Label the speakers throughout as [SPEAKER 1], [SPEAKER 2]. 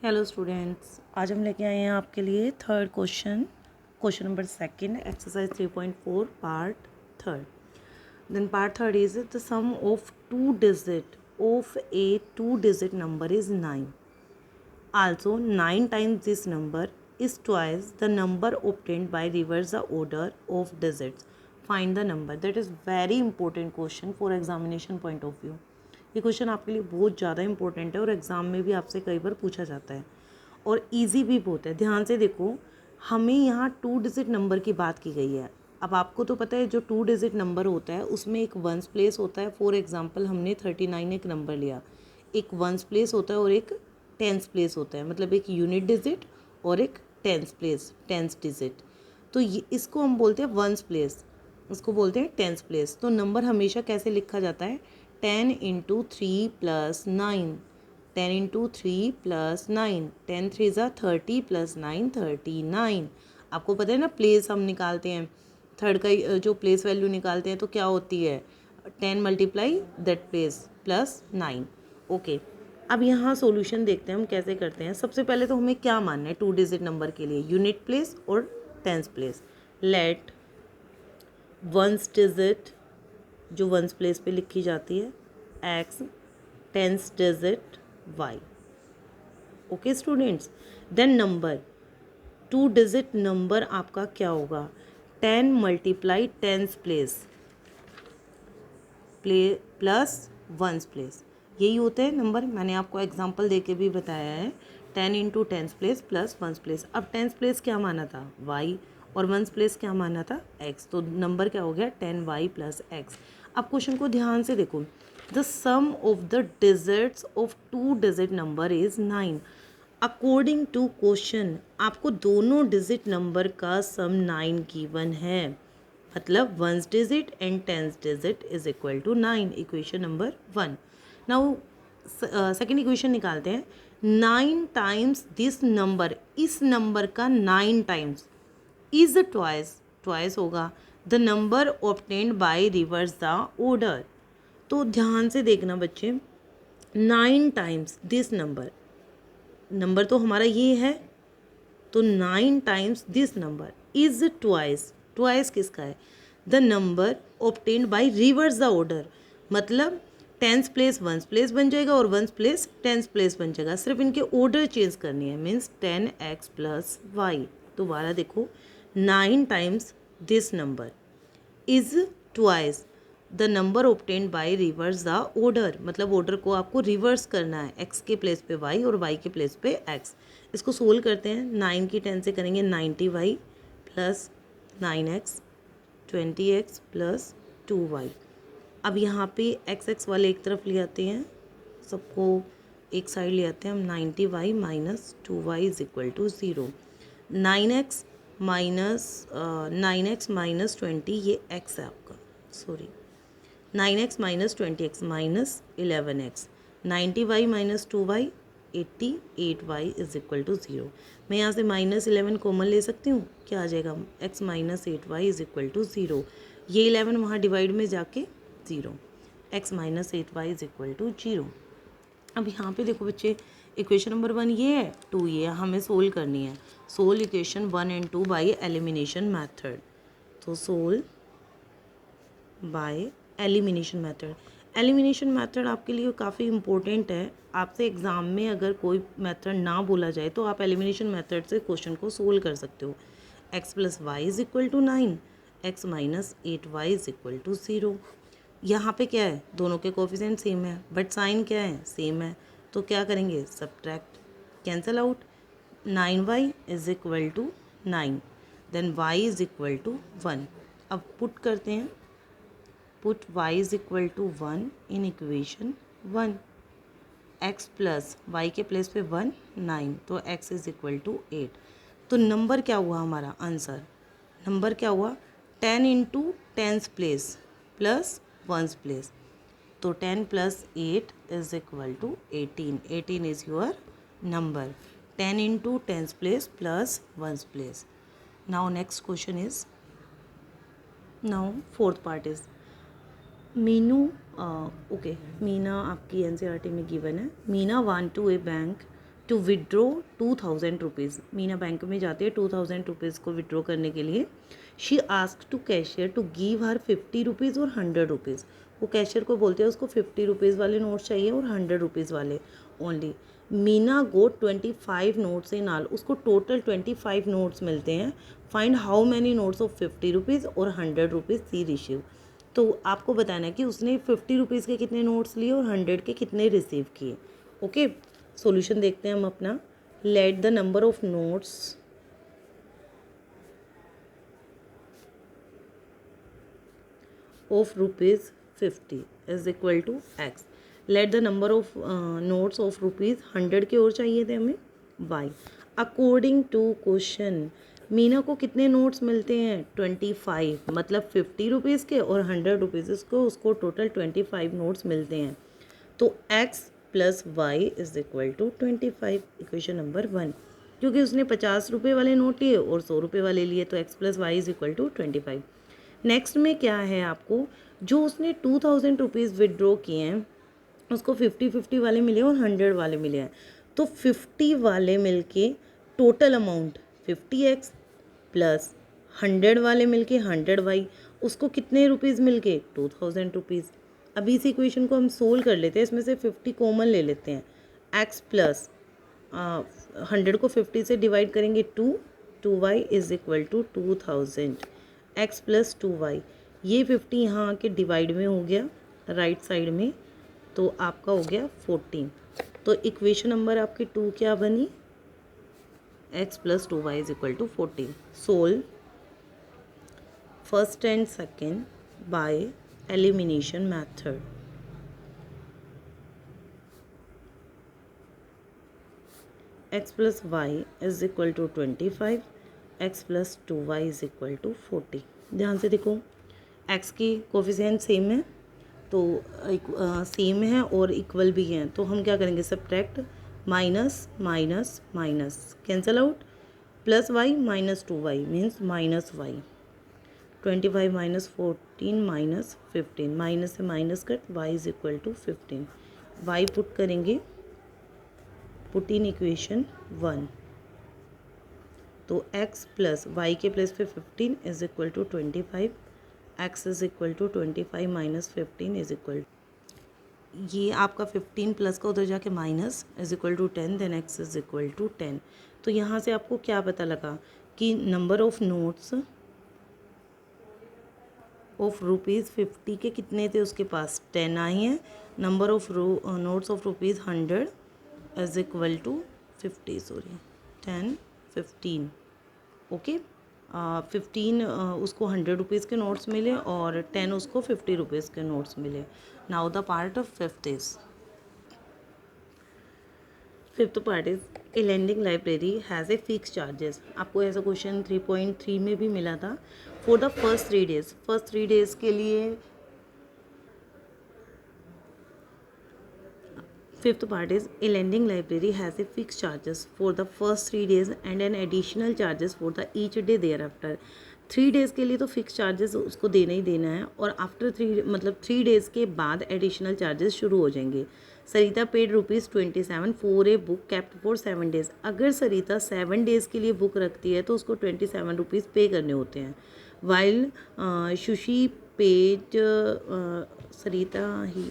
[SPEAKER 1] Hello students, आज हम लेके आए हैं आपके लिए third question number second, exercise 3.4 part third. Then part third is the sum of two digit of a two digit number is 9. Also 9 times this number is twice the number obtained by reverse the order of digits. Find the number. That is very important question for examination point of view. ये question आपके लिए बहुत ज़्यादा important है और exam में भी आपसे कई बार पूछा जाता है और इजी भी बहुत है। ध्यान से देखो, हमें यहाँ 2 डिजिट नंबर की बात की गई है। अब आपको तो पता है जो 2 डिजिट नंबर होता है उसमें एक वंस प्लेस होता है। फॉर एग्जांपल हमने 39 एक नंबर लिया, एक वंस प्लेस होता है और एक टेंस प्लेस होता है, मतलब एक यूनिट डिजिट और एक टेंस प्लेस, टेंस डिजिट। तो ये इसको हम बोलते हैं वंस प्लेस, इसको बोलते हैं टेंस प्लेस। तो नंबर हमेशा कैसे लिखा जाता है? 10 इंटू 3 प्लस 9, 10 इंटू 3 प्लस 9, 10 3 ज़ा 30 प्लस 9 39। आपको पता है ना, प्लेस हम निकालते हैं, थर्ड का जो प्लेस वैल्यू निकालते हैं तो क्या होती है? 10 multiply that place plus 9। Okay, अब यहाँ सॉल्यूशन देखते हैं हम कैसे करते हैं। सबसे पहले तो हमें क्या मानना है 2 डिजिट नंबर के लिए? यूनिट प्लेस और tens place. Let ones digit जो वंस प्लेस पे लिखी जाती है x, tens digit y. Okay students, then number 2 digit number आपका क्या होगा? 10 multiply tens place plus ones place, यही होते हैं नंबर। मैंने आपको एग्जांपल देके भी बताया है, 10 into tens place plus ones place. अब टेंस प्लेस क्या माना था? वाई, और वंस प्लेस क्या माना था? एक्स। तो नंबर क्या हो गया? 10y plus x. अब क्वेश्चन को ध्यान से देखो, the sum of the digits of 2 digit number is 9। According to question आपको दोनों डिजिट नंबर का सम 9 गिवन है, मतलब ones digit and tens digit is equal to 9। Equation number 1। Now second equation निकालते हैं। 9 टाइम्स दिस नंबर, इस number का 9 times is twice, twice होगा the number obtained by reverse the order. तो ध्यान से देखना बच्चे, 9 टाइम्स दिस नंबर, नंबर तो हमारा ये है, तो 9 times this number is twice, twice किसका है? The number obtained by reverse the order, मतलब टेंस प्लेस वंस प्लेस बन जाएगा और वंस प्लेस टेंस प्लेस बन जाएगा, सिर्फ इनके ऑर्डर चेंज करनी है, मीन्स 10x प्लस वाई। दोबारा देखो, 9 times this number is twice the number obtained by reverse the order, मतलब ऑर्डर को आपको रिवर्स करना है, x के प्लेस पे y और y के प्लेस पे x। इसको सोल्व करते हैं, 9 की 10 से करेंगे 90y plus 9x, 20x plus 2y। अब यहाँ पे x वाले एक तरफ ले आते हैं, सबको एक साइड ले आते हैं हम, 90y minus 2y is equal to 0। 9x minus 20, ये x है आपका, sorry 9x minus 20x minus 11x, 90y minus 2y 88y is equal to 0। मैं यहाँ से माइनस 11 कॉमन ले सकती हूँ, क्या आ जाएगा? x minus 8y is equal to 0। ये 11 वहाँ डिवाइड में जाके 0, x minus 8y is equal to 0। अब यहाँ पे देखो बच्चे, इक्वेशन नंबर 1 ये है, 2 ये है, हमें सोल्व करनी है। Solve equation 1 and 2 by elimination method. तो solve by elimination method. Elimination method आपके लिए काफ़ी इंपॉर्टेंट है। आपसे एग्ज़ाम में अगर कोई मेथड ना बोला जाए तो आप एलिमिनेशन मेथड से क्वेश्चन को सोल्व कर सकते हो। x plus y is equal to 9, x minus 8y is equal to 0। यहाँ पे क्या है? दोनों के कोफिशिएंट सेम है, बट साइन क्या है? सेम है। तो क्या करेंगे? Subtract, cancel out. 9y is equal to 9, then y is equal to 1। अब पुट करते हैं, put y is equal to 1 in equation 1। x plus y के प्लेस पे 1, 9, तो x इज इक्वल टू 8। तो नंबर क्या हुआ हमारा? आंसर नंबर क्या हुआ? 10 into tens place plus ones place, तो 10 plus 8 is equal to 18। 18 is your number, 10 into tens place plus ones place. Now next question is, now fourth part is Meenu, okay, Meena आपकी NCERT में given है। Meena want to a bank to withdraw 2000 rupees. Meena bank में जाती है 2000 rupees को withdraw करने के लिए। She ask to cashier to give her 50 rupees और 100 रुपीज़। वो कैशियर को बोलते हैं उसको 50 रुपीज़ वाले नोट चाहिए और 100 रुपीज़ वाले only. Meena got 25 notes in all. उसको टोटल 25 नोट्स मिलते हैं। Find how many notes of 50 rupees और 100 रुपीज़ सी रिसीव। तो आपको बताना है कि उसने 50 रुपीज़ के कितने नोट्स लिए और 100 के कितने रिसीव किए। ओके, सॉल्यूशन देखते हैं हम अपना। Let the number of notes of ₹50 is equal to x. Let the number of notes of ₹100 के और चाहिए थे हमें, y. According to question Meena को कितने नोट्स मिलते हैं 25, मतलब 50 रुपीज़ के और 100 रुपीज़ को, उसको टोटल 25 नोट्स मिलते हैं। तो x plus y is equal to 25, equation number 1। क्योंकि उसने 50 रुपये वाले नोट लिए और 100 रुपये वाले लिए, तो x plus y is equal to 25। Next में क्या है आपको, जो उसने 2000 रुपीज़ विदड्रॉ किए हैं उसको 50-50 वाले मिले और 100 वाले मिले हैं। तो 50 वाले मिलके टोटल अमाउंट 50x प्लस 100 वाले मिलके 100y, उसको कितने रुपीज़ मिलके 2000 रुपीज़। अभी इस इक्वेशन को हम सोल्व कर लेते हैं, इसमें से 50 कॉमन ले लेते हैं। x प्लस 100 को 50 से डिवाइड करेंगे 2y is equal to 2000। x plus 2y, ये 50 यहाँ आके डिवाइड में हो गया राइट साइड में, तो आपका हो गया 14। तो इक्वेशन नंबर आपकी 2 क्या बनी, x plus 2y is equal to 14। Solve first and second by elimination method. x plus y is equal to 25, x plus 2y is equal to 40। ध्यान से देखो, x की कोफिशिएंट सेम है, तो सेम है और इक्वल भी हैं, तो हम क्या करेंगे, subtract, minus minus minus cancel out, plus y minus 2y means minus y. 25 minus 14 minus 15, minus से minus cut, y is equal to 15। y put करेंगे, पुट इन इक्वेशन 1, तो x प्लस वाई के प्लस पे 15 is equal to 25, x is equal to 25 minus 15 is equal, ये आपका 15 plus का उधर जाके minus is equal to 10, then x is equal to 10। तो यहाँ से आपको क्या पता लगा कि नंबर ऑफ नोट्स ऑफ ₹50 के कितने थे उसके पास, 10 आई हैं। Number of notes of ₹100 is equal to 50, 10 15। Okay, 15 उसको 100 रुपीज़ के नोट्स मिले और 10 उसको 50 रुपीज़ के नोट्स मिले। Now the part of fifth part is a lending library has a fix charges. आपको ऐसा क्वेश्चन 3.3 में भी मिला था। For the first 3 days, first 3 days के लिए fifth part is a lending library has a fix charges for the first 3 days and an additional charges for the each day thereafter. 3 days के लिए तो fix charges उसको देना ही देना है, और आफ्टर 3 डेज़ के बाद एडिशनल चार्जेस शुरू हो जाएंगे। Sarita paid ₹27 for a book kept for 7 days. अगर सरिता 7 डेज़ के लिए बुक रखती है तो उसको ₹27 पे करने होते हैं। वाइल सुशी पेड सरिता ही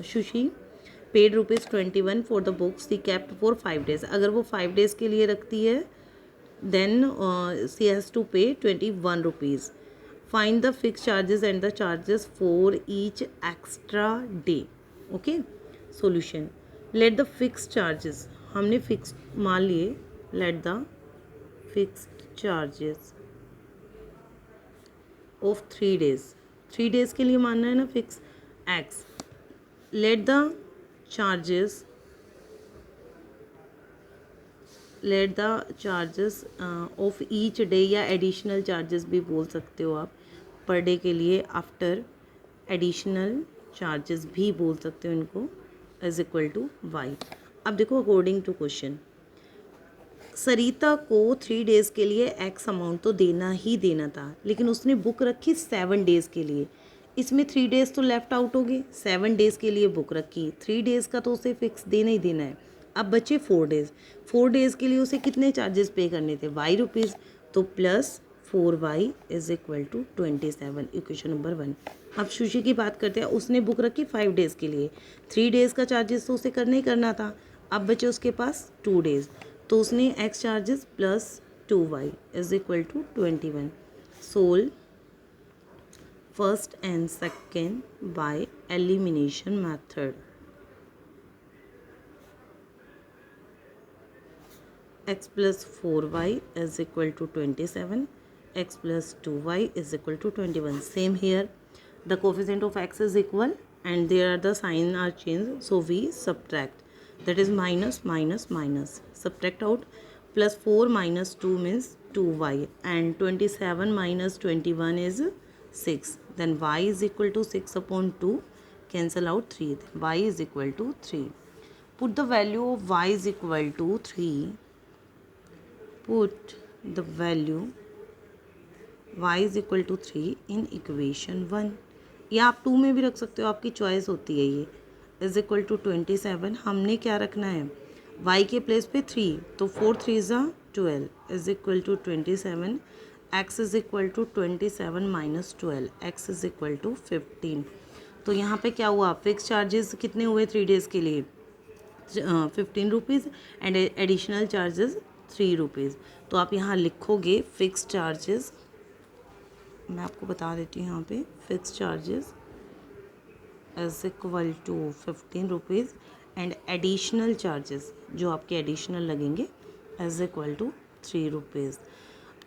[SPEAKER 1] Susy paid ₹21 for the books she kept for 5 days. अगर वो 5 डेज़ के लिए रखती है then she has to pay 21 rupees. Find the fixed charges and the charges for each extra day. Okay, solution, let the fixed charges, हमने fixed मान लिए, let the fixed charges of 3 days, 3 days के लिए मानना है ना fix x, let the charges of each day, या additional charges भी बोल सकते हो आप, पर डे के लिए आफ्टर एडिशनल चार्जेस भी बोल सकते हो इनको, इज इक्वल टू वाई। अब देखो, अकॉर्डिंग टू क्वेश्चन सरिता को 3 डेज़ के लिए एक्स अमाउंट तो देना ही देना था, लेकिन उसने बुक रखी 7 डेज़ के लिए। इसमें 3 डेज़ तो लेफ्ट आउट हो गए, 7 डेज़ के लिए बुक रखी, 3 डेज़ का तो उसे फिक्स देना ही देना है। अब बचे 4 डेज़, 4 डेज़ के लिए उसे कितने चार्जेस पे करने थे, वाई रुपीज़, तो plus 4y is equal to 27, equation number 1। अब सुशी की बात करते हैं, उसने बुक रखी 5 डेज़ के लिए, 3 डेज़ का चार्जेस तो उसे करना ही करना था। अब बचे उसके पास 2 डेज़, तो उसने x charges plus 2y is equal to 21 solve first and second by elimination method. x plus 4y is equal to 27, x plus 2y is equal to 21. Same here, the coefficient of x is equal and there are the sign are changed, so we subtract, that is minus minus minus, subtract out, plus 4 minus 2 means 2y and 27 minus 21 is 6, then y is equal to 6 upon 2, cancel out 3, then y is equal to 3. Put the value of y is equal to 3. Put the value y is equal to 3 in equation 1, या आप 2 में भी रख सकते हो, आपकी choice होती है। ये इज इक्वल टू 27, हमने क्या रखना है y के प्लेस पे 3, तो 4 3 ज़ा 12 is equal to 27, x is equal to 27 minus 12, x is equal to 15। तो यहाँ पे क्या हुआ, फिक्स चार्जेस कितने हुए 3 डेज़ के लिए, 15 rupees and additional charges 3 rupees. तो आप यहाँ लिखोगे फिक्स चार्जेस, मैं आपको बता देती हूँ यहाँ पे, fix charges is equal to 15 rupees and additional charges जो आपके एडिशनल लगेंगे इज इक्वल टू 3 रुपीज़।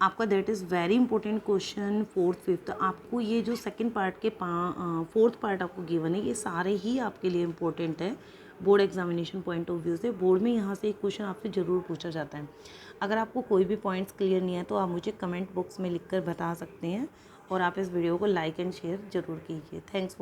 [SPEAKER 1] आपका that is very important question 4th 5th। आपको ये जो सेकंड पार्ट के 4th पार्ट आपको गिवन है, ये सारे ही आपके लिए इम्पोर्टेंट है board examination point of view से। बोर्ड में यहाँ से एक क्वेश्चन आपसे ज़रूर पूछा जाता है। अगर आपको कोई भी पॉइंट्स क्लियर नहीं है तो आप मुझे कमेंट बॉक्स में लिखकर बता सकते हैं, और आप इस वीडियो को लाइक एंड शेयर ज़रूर कीजिए। Thanks for